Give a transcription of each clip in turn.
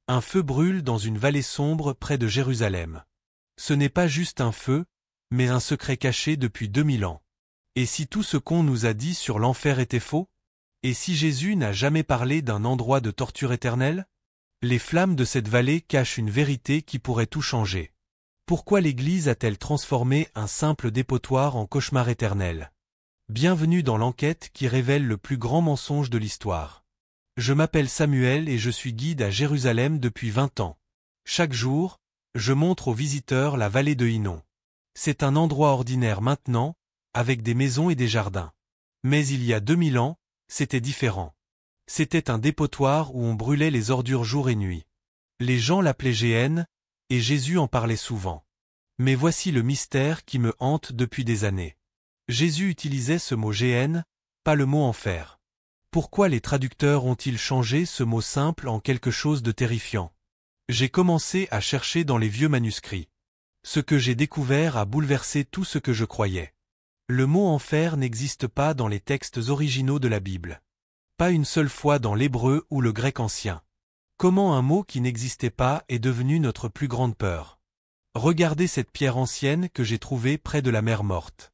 Un feu brûle dans une vallée sombre près de Jérusalem. Ce n'est pas juste un feu, mais un secret caché depuis 2000 ans. Et si tout ce qu'on nous a dit sur l'enfer était faux? Et si Jésus n'a jamais parlé d'un endroit de torture éternelle? Les flammes de cette vallée cachent une vérité qui pourrait tout changer. Pourquoi l'Église a-t-elle transformé un simple dépotoir en cauchemar éternel? Bienvenue dans l'enquête qui révèle le plus grand mensonge de l'histoire. Je m'appelle Samuel et je suis guide à Jérusalem depuis 20 ans. Chaque jour, je montre aux visiteurs la vallée de Hinnom. C'est un endroit ordinaire maintenant, avec des maisons et des jardins. Mais il y a 2000 ans, c'était différent. C'était un dépotoir où on brûlait les ordures jour et nuit. Les gens l'appelaient Géhenne, et Jésus en parlait souvent. Mais voici le mystère qui me hante depuis des années. Jésus utilisait ce mot Géhenne, pas le mot enfer. Pourquoi les traducteurs ont-ils changé ce mot simple en quelque chose de terrifiant? J'ai commencé à chercher dans les vieux manuscrits. Ce que j'ai découvert a bouleversé tout ce que je croyais. Le mot enfer n'existe pas dans les textes originaux de la Bible. Pas une seule fois dans l'hébreu ou le grec ancien. Comment un mot qui n'existait pas est devenu notre plus grande peur? Regardez cette pierre ancienne que j'ai trouvée près de la mer Morte.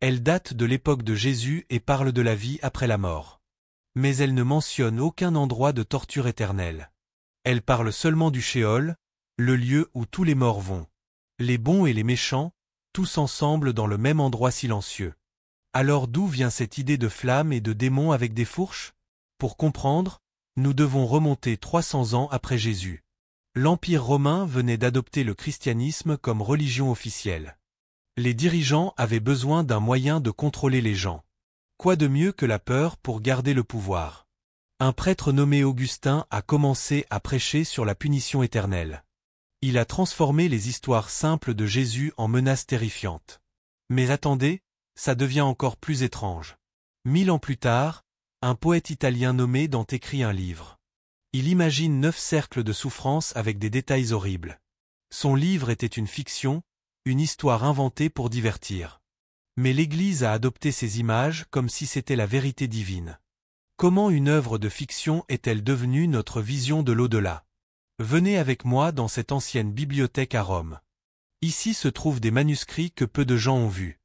Elle date de l'époque de Jésus et parle de la vie après la mort. Mais elle ne mentionne aucun endroit de torture éternelle. Elle parle seulement du Sheol, le lieu où tous les morts vont. Les bons et les méchants, tous ensemble dans le même endroit silencieux. Alors d'où vient cette idée de flammes et de démons avec des fourches? Pour comprendre, nous devons remonter 300 ans après Jésus. L'Empire romain venait d'adopter le christianisme comme religion officielle. Les dirigeants avaient besoin d'un moyen de contrôler les gens. Quoi de mieux que la peur pour garder le pouvoir? Un prêtre nommé Augustin a commencé à prêcher sur la punition éternelle. Il a transformé les histoires simples de Jésus en menaces terrifiantes. Mais attendez, ça devient encore plus étrange. 1000 ans plus tard, un poète italien nommé Dante écrit un livre. Il imagine 9 cercles de souffrance avec des détails horribles. Son livre était une fiction, une histoire inventée pour divertir. Mais l'Église a adopté ces images comme si c'était la vérité divine. Comment une œuvre de fiction est-elle devenue notre vision de l'au-delà? Venez avec moi dans cette ancienne bibliothèque à Rome. Ici se trouvent des manuscrits que peu de gens ont vus.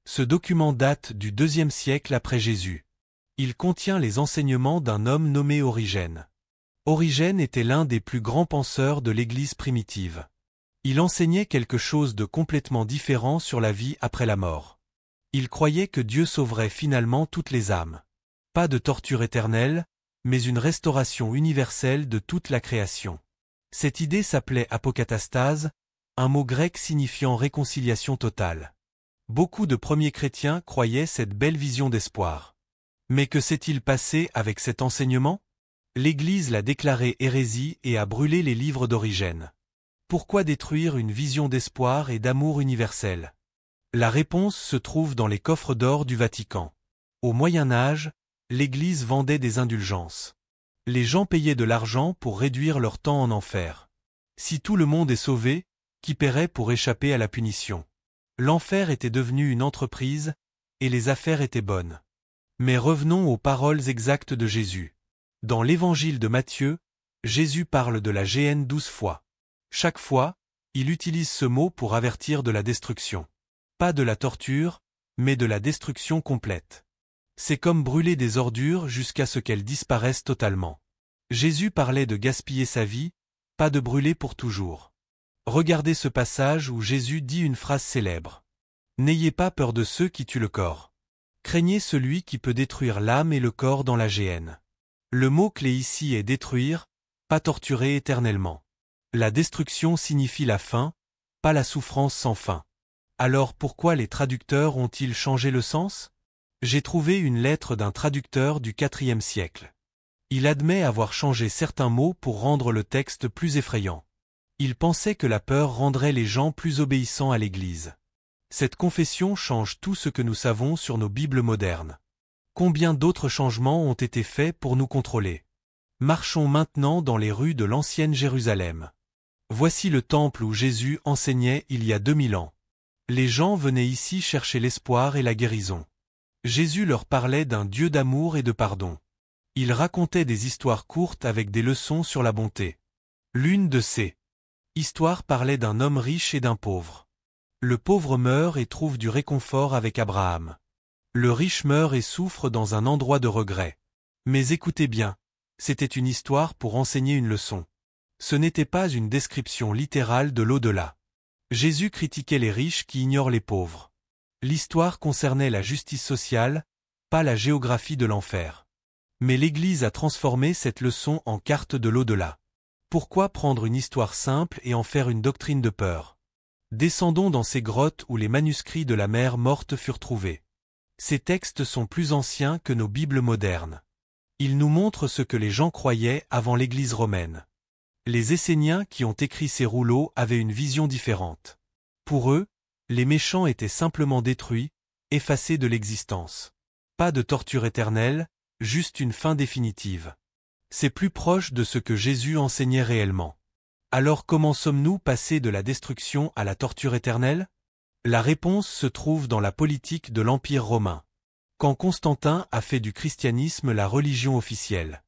Ce document date du IIe siècle après Jésus. Il contient les enseignements d'un homme nommé Origène. Origène était l'un des plus grands penseurs de l'Église primitive. Il enseignait quelque chose de complètement différent sur la vie après la mort. Il croyait que Dieu sauverait finalement toutes les âmes. Pas de torture éternelle, mais une restauration universelle de toute la création. Cette idée s'appelait apokatastase, un mot grec signifiant réconciliation totale. Beaucoup de premiers chrétiens croyaient cette belle vision d'espoir. Mais que s'est-il passé avec cet enseignement? L'Église l'a déclaré hérésie et a brûlé les livres d'Origène. Pourquoi détruire une vision d'espoir et d'amour universel? La réponse se trouve dans les coffres d'or du Vatican. Au Moyen Âge, l'Église vendait des indulgences. Les gens payaient de l'argent pour réduire leur temps en enfer. Si tout le monde est sauvé, qui paierait pour échapper à la punition? L'enfer était devenu une entreprise, et les affaires étaient bonnes. Mais revenons aux paroles exactes de Jésus. Dans l'Évangile de Matthieu, Jésus parle de la Géhenne 12 fois. Chaque fois, il utilise ce mot pour avertir de la destruction. Pas de la torture, mais de la destruction complète. C'est comme brûler des ordures jusqu'à ce qu'elles disparaissent totalement. Jésus parlait de gaspiller sa vie, pas de brûler pour toujours. Regardez ce passage où Jésus dit une phrase célèbre. N'ayez pas peur de ceux qui tuent le corps. Craignez celui qui peut détruire l'âme et le corps dans la géhenne. Le mot-clé ici est détruire, pas torturer éternellement. La destruction signifie la fin, pas la souffrance sans fin. Alors pourquoi les traducteurs ont-ils changé le sens? J'ai trouvé une lettre d'un traducteur du IVe siècle. Il admet avoir changé certains mots pour rendre le texte plus effrayant. Il pensait que la peur rendrait les gens plus obéissants à l'Église. Cette confession change tout ce que nous savons sur nos Bibles modernes. Combien d'autres changements ont été faits pour nous contrôler? Marchons maintenant dans les rues de l'ancienne Jérusalem. Voici le temple où Jésus enseignait il y a 2000 ans. Les gens venaient ici chercher l'espoir et la guérison. Jésus leur parlait d'un Dieu d'amour et de pardon. Il racontait des histoires courtes avec des leçons sur la bonté. L'une de ces histoires parlait d'un homme riche et d'un pauvre. Le pauvre meurt et trouve du réconfort avec Abraham. Le riche meurt et souffre dans un endroit de regret. Mais écoutez bien, c'était une histoire pour enseigner une leçon. Ce n'était pas une description littérale de l'au-delà. Jésus critiquait les riches qui ignorent les pauvres. L'histoire concernait la justice sociale, pas la géographie de l'enfer. Mais l'Église a transformé cette leçon en carte de l'au-delà. Pourquoi prendre une histoire simple et en faire une doctrine de peur? Descendons dans ces grottes où les manuscrits de la mer morte furent trouvés. Ces textes sont plus anciens que nos Bibles modernes. Ils nous montrent ce que les gens croyaient avant l'Église romaine. Les Esséniens qui ont écrit ces rouleaux avaient une vision différente. Pour eux, les méchants étaient simplement détruits, effacés de l'existence. Pas de torture éternelle, juste une fin définitive. C'est plus proche de ce que Jésus enseignait réellement. Alors comment sommes-nous passés de la destruction à la torture éternelle? La réponse se trouve dans la politique de l'Empire romain. Quand Constantin a fait du christianisme la religion officielle,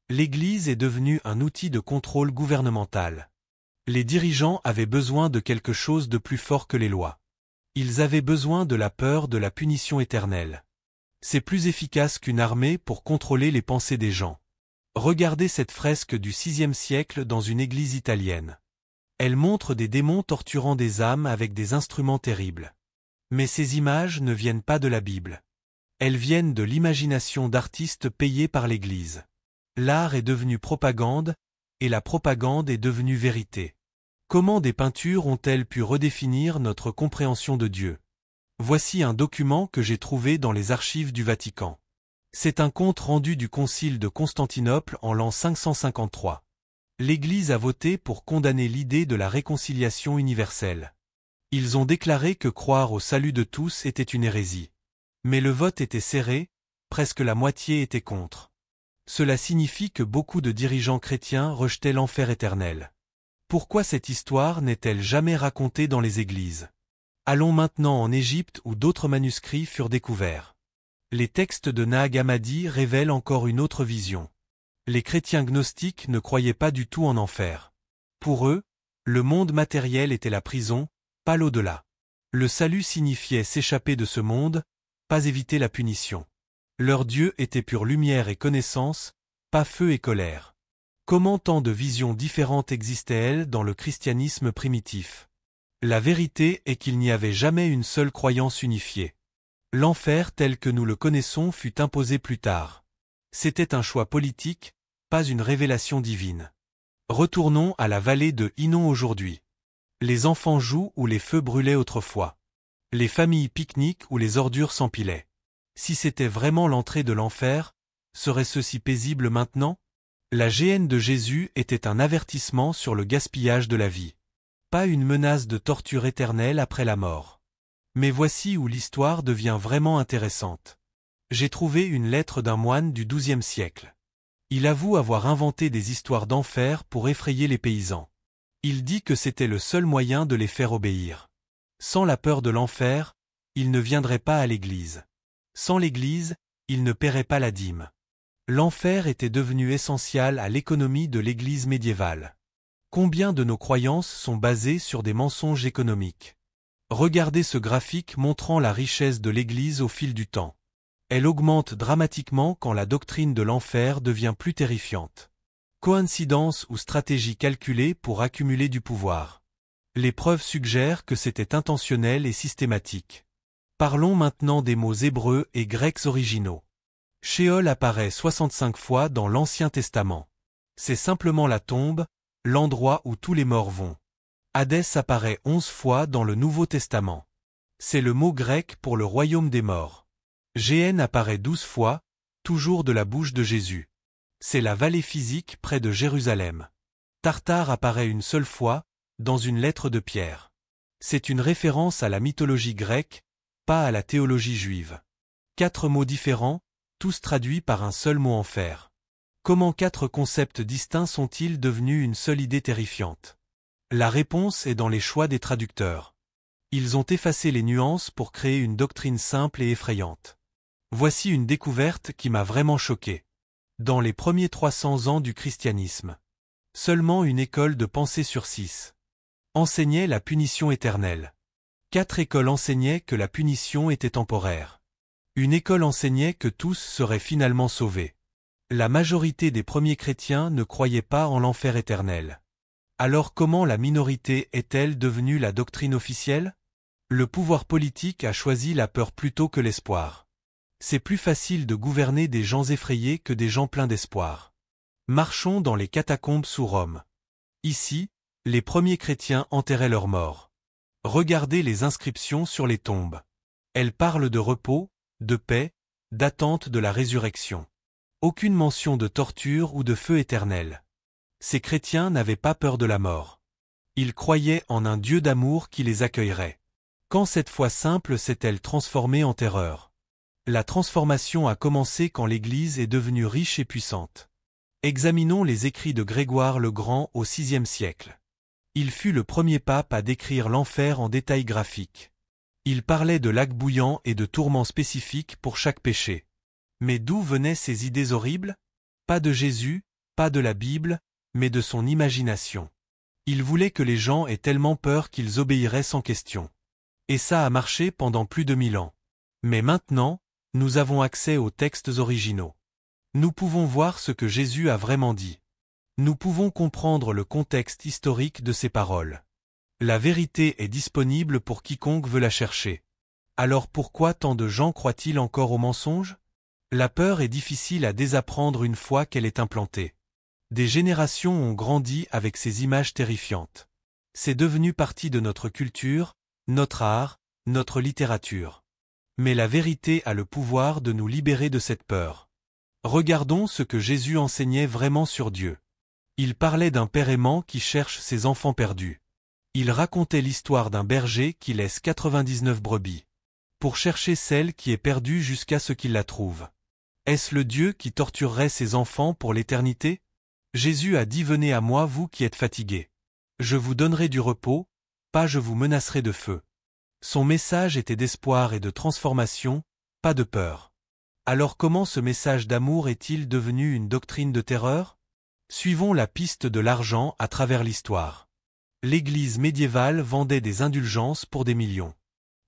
l'Église est devenue un outil de contrôle gouvernemental. Les dirigeants avaient besoin de quelque chose de plus fort que les lois. Ils avaient besoin de la peur de la punition éternelle. C'est plus efficace qu'une armée pour contrôler les pensées des gens. Regardez cette fresque du VIe siècle dans une église italienne. Elle montre des démons torturant des âmes avec des instruments terribles. Mais ces images ne viennent pas de la Bible. Elles viennent de l'imagination d'artistes payés par l'Église. L'art est devenu propagande, et la propagande est devenue vérité. Comment des peintures ont-elles pu redéfinir notre compréhension de Dieu? Voici un document que j'ai trouvé dans les archives du Vatican. C'est un compte rendu du concile de Constantinople en l'an 553. L'Église a voté pour condamner l'idée de la réconciliation universelle. Ils ont déclaré que croire au salut de tous était une hérésie. Mais le vote était serré, presque la moitié était contre. Cela signifie que beaucoup de dirigeants chrétiens rejetaient l'enfer éternel. Pourquoi cette histoire n'est-elle jamais racontée dans les églises? Allons maintenant en Égypte où d'autres manuscrits furent découverts. Les textes de Nag Hammadi révèlent encore une autre vision. Les chrétiens gnostiques ne croyaient pas du tout en enfer. Pour eux, le monde matériel était la prison, pas l'au-delà. Le salut signifiait s'échapper de ce monde, pas éviter la punition. Leur Dieu était pure lumière et connaissance, pas feu et colère. Comment tant de visions différentes existaient-elles dans le christianisme primitif? La vérité est qu'il n'y avait jamais une seule croyance unifiée. L'enfer tel que nous le connaissons fut imposé plus tard. C'était un choix politique, pas une révélation divine. Retournons à la vallée de Hinnom aujourd'hui. Les enfants jouent où les feux brûlaient autrefois. Les familles pique-niquent où les ordures s'empilaient. Si c'était vraiment l'entrée de l'enfer, serait ceci paisible maintenant? La géhenne de Jésus était un avertissement sur le gaspillage de la vie. Pas une menace de torture éternelle après la mort. Mais voici où l'histoire devient vraiment intéressante. J'ai trouvé une lettre d'un moine du XIIe siècle. Il avoue avoir inventé des histoires d'enfer pour effrayer les paysans. Il dit que c'était le seul moyen de les faire obéir. Sans la peur de l'enfer, il ne viendrait pas à l'église. Sans l'église, il ne paierait pas la dîme. L'enfer était devenu essentiel à l'économie de l'église médiévale. Combien de nos croyances sont basées sur des mensonges économiques? Regardez ce graphique montrant la richesse de l'Église au fil du temps. Elle augmente dramatiquement quand la doctrine de l'enfer devient plus terrifiante. Coïncidence ou stratégie calculée pour accumuler du pouvoir? Les preuves suggèrent que c'était intentionnel et systématique. Parlons maintenant des mots hébreux et grecs originaux. Sheol apparaît 65 fois dans l'Ancien Testament. C'est simplement la tombe, l'endroit où tous les morts vont. Hadès apparaît 11 fois dans le Nouveau Testament. C'est le mot grec pour le royaume des morts. Géhenne apparaît 12 fois, toujours de la bouche de Jésus. C'est la vallée physique près de Jérusalem. Tartare apparaît une seule fois, dans une lettre de Pierre. C'est une référence à la mythologie grecque, pas à la théologie juive. 4 mots différents, tous traduits par un seul mot enfer. Comment 4 concepts distincts sont-ils devenus une seule idée terrifiante? La réponse est dans les choix des traducteurs. Ils ont effacé les nuances pour créer une doctrine simple et effrayante. Voici une découverte qui m'a vraiment choqué. Dans les premiers 300 ans du christianisme, Seulement une école de pensée sur 6 enseignait la punition éternelle. 4 écoles enseignaient que la punition était temporaire. Une école enseignait que tous seraient finalement sauvés. La majorité des premiers chrétiens ne croyaient pas en l'enfer éternel. Alors comment la minorité est-elle devenue la doctrine officielle? Le pouvoir politique a choisi la peur plutôt que l'espoir. C'est plus facile de gouverner des gens effrayés que des gens pleins d'espoir. Marchons dans les catacombes sous Rome. Ici, les premiers chrétiens enterraient leurs morts. Regardez les inscriptions sur les tombes. Elles parlent de repos, de paix, d'attente de la résurrection. Aucune mention de torture ou de feu éternel. Ces chrétiens n'avaient pas peur de la mort. Ils croyaient en un Dieu d'amour qui les accueillerait. Quand cette foi simple s'est-elle transformée en terreur? La transformation a commencé quand l'Église est devenue riche et puissante. Examinons les écrits de Grégoire le Grand au VIe siècle. Il fut le premier pape à décrire l'enfer en détails graphiques. Il parlait de lacs bouillants et de tourments spécifiques pour chaque péché. Mais d'où venaient ces idées horribles? Pas de Jésus, pas de la Bible, mais de son imagination. Il voulait que les gens aient tellement peur qu'ils obéiraient sans question. Et ça a marché pendant plus de 1000 ans. Mais maintenant, nous avons accès aux textes originaux. Nous pouvons voir ce que Jésus a vraiment dit. Nous pouvons comprendre le contexte historique de ces paroles. La vérité est disponible pour quiconque veut la chercher. Alors pourquoi tant de gens croient-ils encore au mensonge? La peur est difficile à désapprendre une fois qu'elle est implantée. Des générations ont grandi avec ces images terrifiantes. C'est devenu partie de notre culture, notre art, notre littérature. Mais la vérité a le pouvoir de nous libérer de cette peur. Regardons ce que Jésus enseignait vraiment sur Dieu. Il parlait d'un père aimant qui cherche ses enfants perdus. Il racontait l'histoire d'un berger qui laisse 99 brebis pour chercher celle qui est perdue jusqu'à ce qu'il la trouve. Est-ce le Dieu qui torturerait ses enfants pour l'éternité? Jésus a dit: venez à moi vous qui êtes fatigués. Je vous donnerai du repos, pas je vous menacerai de feu. Son message était d'espoir et de transformation, pas de peur. Alors comment ce message d'amour est-il devenu une doctrine de terreur? Suivons la piste de l'argent à travers l'histoire. L'Église médiévale vendait des indulgences pour des millions.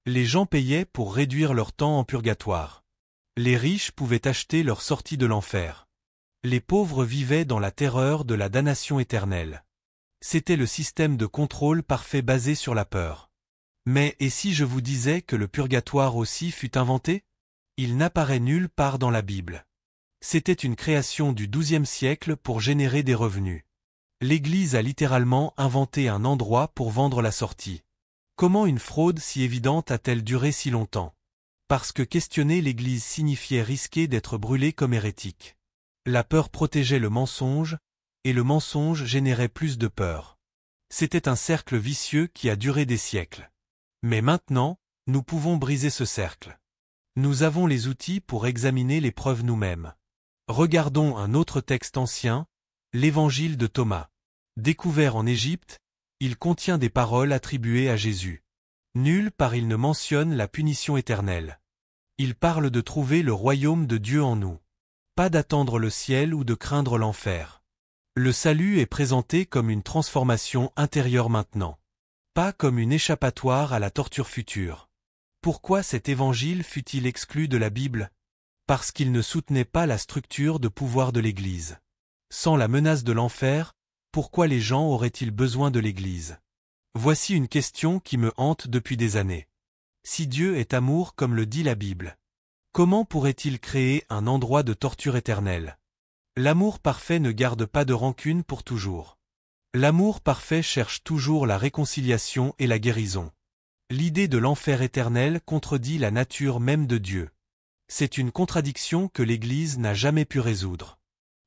Les gens payaient pour réduire leur temps en purgatoire. Les riches pouvaient acheter leur sortie de l'enfer. Les pauvres vivaient dans la terreur de la damnation éternelle. C'était le système de contrôle parfait basé sur la peur. Mais et si je vous disais que le purgatoire aussi fut inventé? Il n'apparaît nulle part dans la Bible. C'était une création du XIIe siècle pour générer des revenus. L'Église a littéralement inventé un endroit pour vendre la sortie. Comment une fraude si évidente a-t-elle duré si longtemps? Parce que questionner l'Église signifiait risquer d'être brûlé comme hérétique. La peur protégeait le mensonge, et le mensonge générait plus de peur. C'était un cercle vicieux qui a duré des siècles. Mais maintenant, nous pouvons briser ce cercle. Nous avons les outils pour examiner les preuves nous-mêmes. Regardons un autre texte ancien, l'Évangile de Thomas. Découvert en Égypte, il contient des paroles attribuées à Jésus. Nulle part il ne mentionne la punition éternelle. Il parle de trouver le royaume de Dieu en nous. Pas d'attendre le ciel ou de craindre l'enfer. Le salut est présenté comme une transformation intérieure maintenant. Pas comme une échappatoire à la torture future. Pourquoi cet évangile fut-il exclu de la Bible? Parce qu'il ne soutenait pas la structure de pouvoir de l'Église. Sans la menace de l'enfer, pourquoi les gens auraient-ils besoin de l'Église? Voici une question qui me hante depuis des années. Si Dieu est amour comme le dit la Bible, comment pourrait-il créer un endroit de torture éternelle? L'amour parfait ne garde pas de rancune pour toujours. L'amour parfait cherche toujours la réconciliation et la guérison. L'idée de l'enfer éternel contredit la nature même de Dieu. C'est une contradiction que l'Église n'a jamais pu résoudre.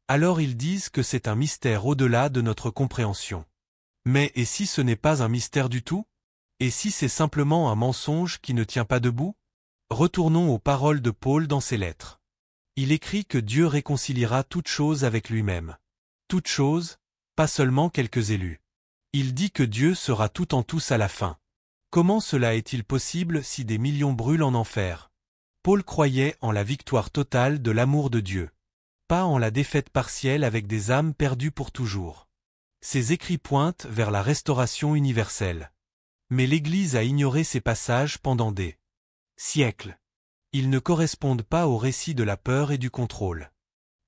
Alors ils disent que c'est un mystère au-delà de notre compréhension. Mais et si ce n'est pas un mystère du tout? Et si c'est simplement un mensonge qui ne tient pas debout? Retournons aux paroles de Paul dans ses lettres. Il écrit que Dieu réconciliera toutes choses avec lui-même. Toutes choses, pas seulement quelques élus. Il dit que Dieu sera tout en tous à la fin. Comment cela est-il possible si des millions brûlent en enfer? Paul croyait en la victoire totale de l'amour de Dieu. Pas en la défaite partielle avec des âmes perdues pour toujours. Ces écrits pointent vers la restauration universelle. Mais l'Église a ignoré ces passages pendant des siècles. Ils ne correspondent pas au récit de la peur et du contrôle.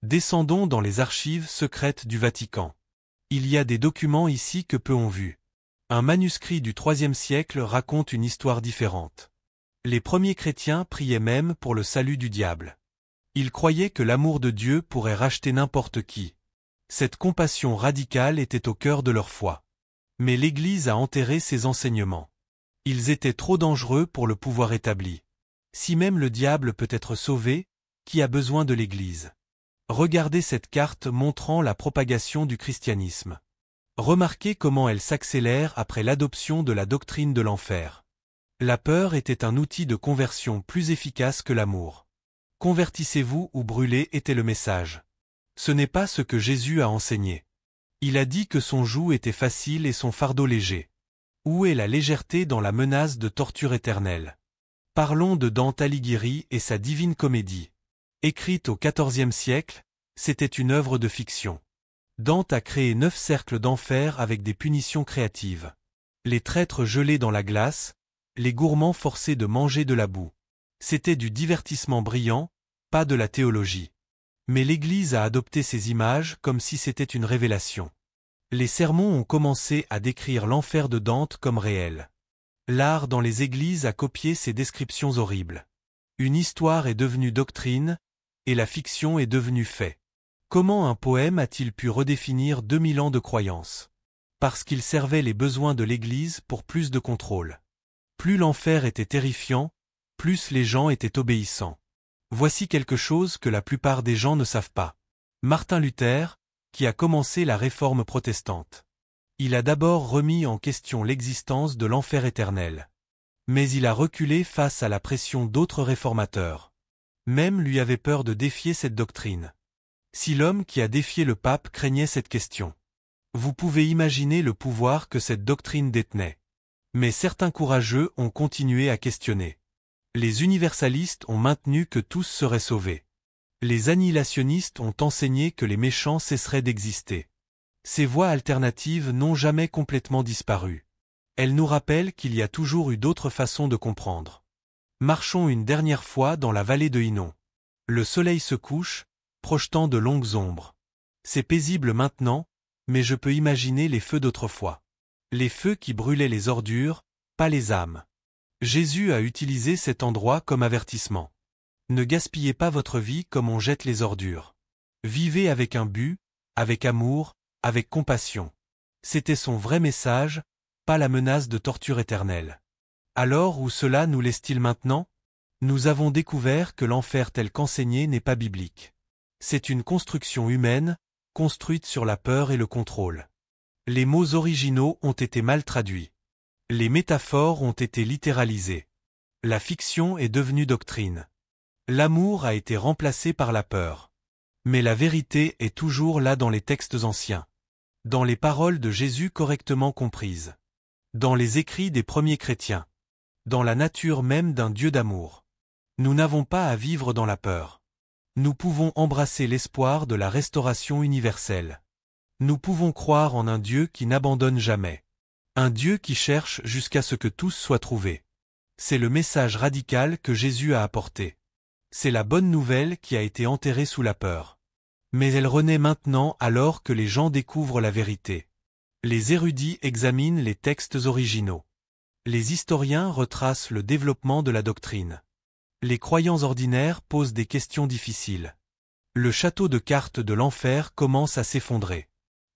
Descendons dans les archives secrètes du Vatican. Il y a des documents ici que peu ont vus. Un manuscrit du IIIe siècle raconte une histoire différente. Les premiers chrétiens priaient même pour le salut du diable. Ils croyaient que l'amour de Dieu pourrait racheter n'importe qui. Cette compassion radicale était au cœur de leur foi. Mais l'Église a enterré ces enseignements. Ils étaient trop dangereux pour le pouvoir établi. Si même le diable peut être sauvé, qui a besoin de l'Église? Regardez cette carte montrant la propagation du christianisme. Remarquez comment elle s'accélère après l'adoption de la doctrine de l'enfer. La peur était un outil de conversion plus efficace que l'amour. Convertissez-vous ou brûlez était le message. Ce n'est pas ce que Jésus a enseigné. Il a dit que son joug était facile et son fardeau léger. Où est la légèreté dans la menace de torture éternelle? Parlons de Dante Alighieri et sa Divine Comédie. Écrite au XIVe siècle, c'était une œuvre de fiction. Dante a créé 9 cercles d'enfer avec des punitions créatives. Les traîtres gelés dans la glace, les gourmands forcés de manger de la boue. C'était du divertissement brillant, pas de la théologie. Mais l'Église a adopté ces images comme si c'était une révélation. Les sermons ont commencé à décrire l'enfer de Dante comme réel. L'art dans les églises a copié ces descriptions horribles. Une histoire est devenue doctrine, et la fiction est devenue fait. Comment un poème a-t-il pu redéfinir 2000 ans de croyance? Parce qu'il servait les besoins de l'Église pour plus de contrôle. Plus l'enfer était terrifiant, plus les gens étaient obéissants. Voici quelque chose que la plupart des gens ne savent pas. Martin Luther, qui a commencé la réforme protestante. Il a d'abord remis en question l'existence de l'enfer éternel. Mais il a reculé face à la pression d'autres réformateurs. Même lui avait peur de défier cette doctrine. Si l'homme qui a défié le pape craignait cette question. Vous pouvez imaginer le pouvoir que cette doctrine détenait. Mais certains courageux ont continué à questionner. Les universalistes ont maintenu que tous seraient sauvés. Les annihilationnistes ont enseigné que les méchants cesseraient d'exister. Ces voies alternatives n'ont jamais complètement disparu. Elles nous rappellent qu'il y a toujours eu d'autres façons de comprendre. Marchons une dernière fois dans la vallée de Hinnom. Le soleil se couche, projetant de longues ombres. C'est paisible maintenant, mais je peux imaginer les feux d'autrefois. Les feux qui brûlaient les ordures, pas les âmes. Jésus a utilisé cet endroit comme avertissement. Ne gaspillez pas votre vie comme on jette les ordures. Vivez avec un but, avec amour, avec compassion. C'était son vrai message, pas la menace de torture éternelle. Alors où cela nous laisse-t-il maintenant? Nous avons découvert que l'enfer tel qu'enseigné n'est pas biblique. C'est une construction humaine, construite sur la peur et le contrôle. Les mots originaux ont été mal traduits. Les métaphores ont été littéralisées. La fiction est devenue doctrine. L'amour a été remplacé par la peur. Mais la vérité est toujours là dans les textes anciens. Dans les paroles de Jésus correctement comprises. Dans les écrits des premiers chrétiens. Dans la nature même d'un Dieu d'amour. Nous n'avons pas à vivre dans la peur. Nous pouvons embrasser l'espoir de la restauration universelle. Nous pouvons croire en un Dieu qui n'abandonne jamais. Un Dieu qui cherche jusqu'à ce que tous soient trouvés. C'est le message radical que Jésus a apporté. C'est la bonne nouvelle qui a été enterrée sous la peur. Mais elle renaît maintenant alors que les gens découvrent la vérité. Les érudits examinent les textes originaux. Les historiens retracent le développement de la doctrine. Les croyants ordinaires posent des questions difficiles. Le château de cartes de l'enfer commence à s'effondrer.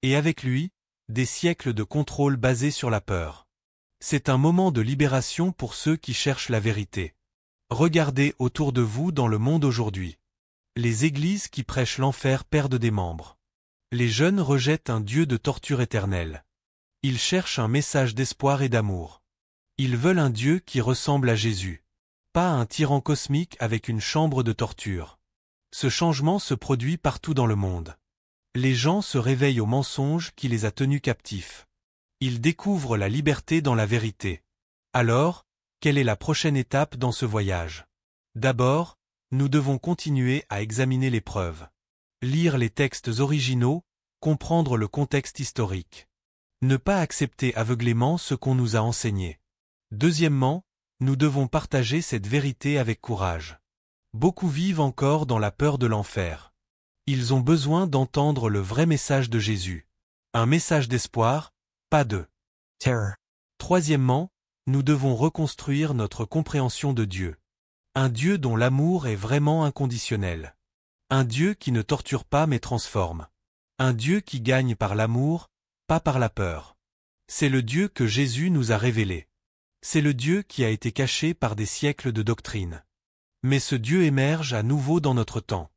Et avec lui, des siècles de contrôle basés sur la peur. C'est un moment de libération pour ceux qui cherchent la vérité. Regardez autour de vous dans le monde aujourd'hui. Les églises qui prêchent l'enfer perdent des membres. Les jeunes rejettent un Dieu de torture éternelle. Ils cherchent un message d'espoir et d'amour. Ils veulent un Dieu qui ressemble à Jésus. Pas un tyran cosmique avec une chambre de torture. Ce changement se produit partout dans le monde. Les gens se réveillent au mensonge qui les a tenus captifs. Ils découvrent la liberté dans la vérité. Alors, quelle est la prochaine étape dans ce voyage? D'abord, nous devons continuer à examiner les preuves. Lire les textes originaux, comprendre le contexte historique. Ne pas accepter aveuglément ce qu'on nous a enseigné. Deuxièmement, nous devons partager cette vérité avec courage. Beaucoup vivent encore dans la peur de l'enfer. Ils ont besoin d'entendre le vrai message de Jésus. Un message d'espoir, pas de terreur. Troisièmement, nous devons reconstruire notre compréhension de Dieu. Un Dieu dont l'amour est vraiment inconditionnel. Un Dieu qui ne torture pas mais transforme. Un Dieu qui gagne par l'amour, pas par la peur. C'est le Dieu que Jésus nous a révélé. C'est le Dieu qui a été caché par des siècles de doctrine. Mais ce Dieu émerge à nouveau dans notre temps.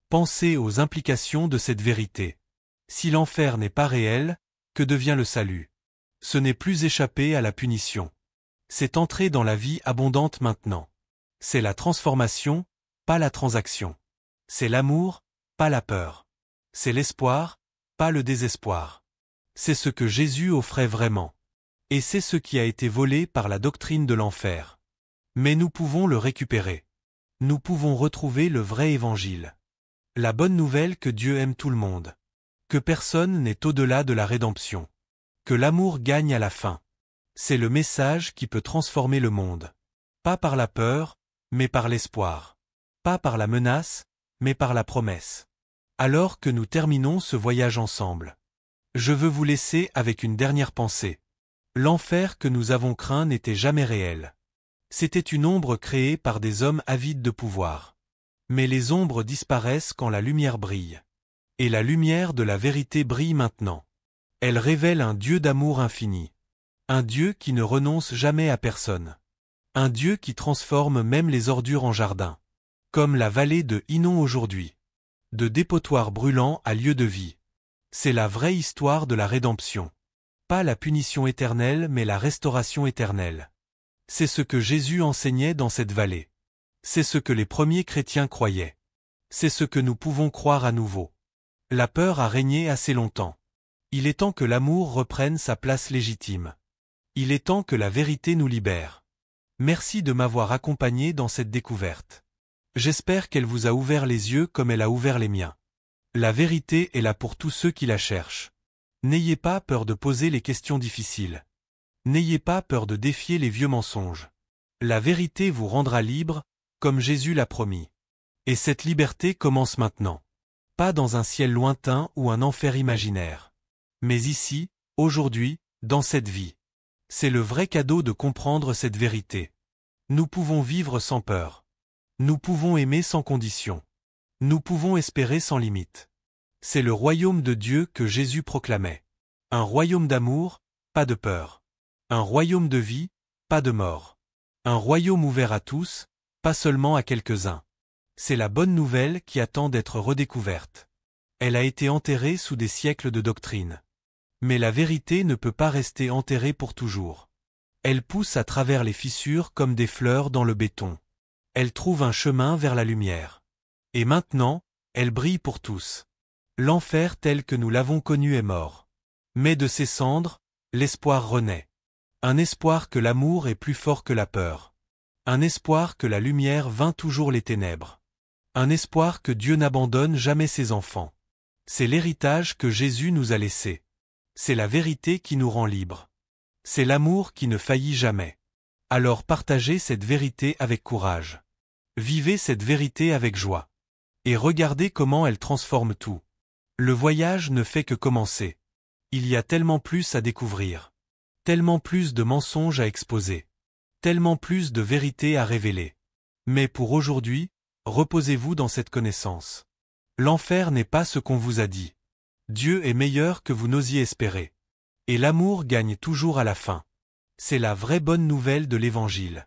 Pensez aux implications de cette vérité. Si l'enfer n'est pas réel, que devient le salut? Ce n'est plus échapper à la punition. C'est entrer dans la vie abondante maintenant. C'est la transformation, pas la transaction. C'est l'amour, pas la peur. C'est l'espoir, pas le désespoir. C'est ce que Jésus offrait vraiment. Et c'est ce qui a été volé par la doctrine de l'enfer. Mais nous pouvons le récupérer. Nous pouvons retrouver le vrai évangile. La bonne nouvelle que Dieu aime tout le monde. Que personne n'est au-delà de la rédemption. Que l'amour gagne à la fin. C'est le message qui peut transformer le monde. Pas par la peur, mais par l'espoir. Pas par la menace, mais par la promesse. Alors que nous terminons ce voyage ensemble, je veux vous laisser avec une dernière pensée. L'enfer que nous avons craint n'était jamais réel. C'était une ombre créée par des hommes avides de pouvoir. Mais les ombres disparaissent quand la lumière brille. Et la lumière de la vérité brille maintenant. Elle révèle un Dieu d'amour infini. Un Dieu qui ne renonce jamais à personne. Un Dieu qui transforme même les ordures en jardin. Comme la vallée de Hinnom aujourd'hui. De dépotoir brûlant à lieu de vie. C'est la vraie histoire de la rédemption. Pas la punition éternelle mais la restauration éternelle. C'est ce que Jésus enseignait dans cette vallée. C'est ce que les premiers chrétiens croyaient. C'est ce que nous pouvons croire à nouveau. La peur a régné assez longtemps. Il est temps que l'amour reprenne sa place légitime. Il est temps que la vérité nous libère. Merci de m'avoir accompagné dans cette découverte. J'espère qu'elle vous a ouvert les yeux comme elle a ouvert les miens. La vérité est là pour tous ceux qui la cherchent. N'ayez pas peur de poser les questions difficiles. N'ayez pas peur de défier les vieux mensonges. La vérité vous rendra libre, comme Jésus l'a promis. Et cette liberté commence maintenant. Pas dans un ciel lointain ou un enfer imaginaire. Mais ici, aujourd'hui, dans cette vie. C'est le vrai cadeau de comprendre cette vérité. Nous pouvons vivre sans peur. Nous pouvons aimer sans condition. Nous pouvons espérer sans limite. C'est le royaume de Dieu que Jésus proclamait. Un royaume d'amour, pas de peur. Un royaume de vie, pas de mort. Un royaume ouvert à tous, pas seulement à quelques-uns. C'est la bonne nouvelle qui attend d'être redécouverte. Elle a été enterrée sous des siècles de doctrine. Mais la vérité ne peut pas rester enterrée pour toujours. Elle pousse à travers les fissures comme des fleurs dans le béton. Elle trouve un chemin vers la lumière. Et maintenant, elle brille pour tous. L'enfer tel que nous l'avons connu est mort. Mais de ses cendres, l'espoir renaît. Un espoir que l'amour est plus fort que la peur. Un espoir que la lumière vainc toujours les ténèbres. Un espoir que Dieu n'abandonne jamais ses enfants. C'est l'héritage que Jésus nous a laissé. C'est la vérité qui nous rend libres. C'est l'amour qui ne faillit jamais. Alors partagez cette vérité avec courage. Vivez cette vérité avec joie. Et regardez comment elle transforme tout. Le voyage ne fait que commencer. Il y a tellement plus à découvrir. Tellement plus de mensonges à exposer. Tellement plus de vérités à révéler. Mais pour aujourd'hui, reposez-vous dans cette connaissance. L'enfer n'est pas ce qu'on vous a dit. Dieu est meilleur que vous n'osiez espérer. Et l'amour gagne toujours à la fin. C'est la vraie bonne nouvelle de l'Évangile.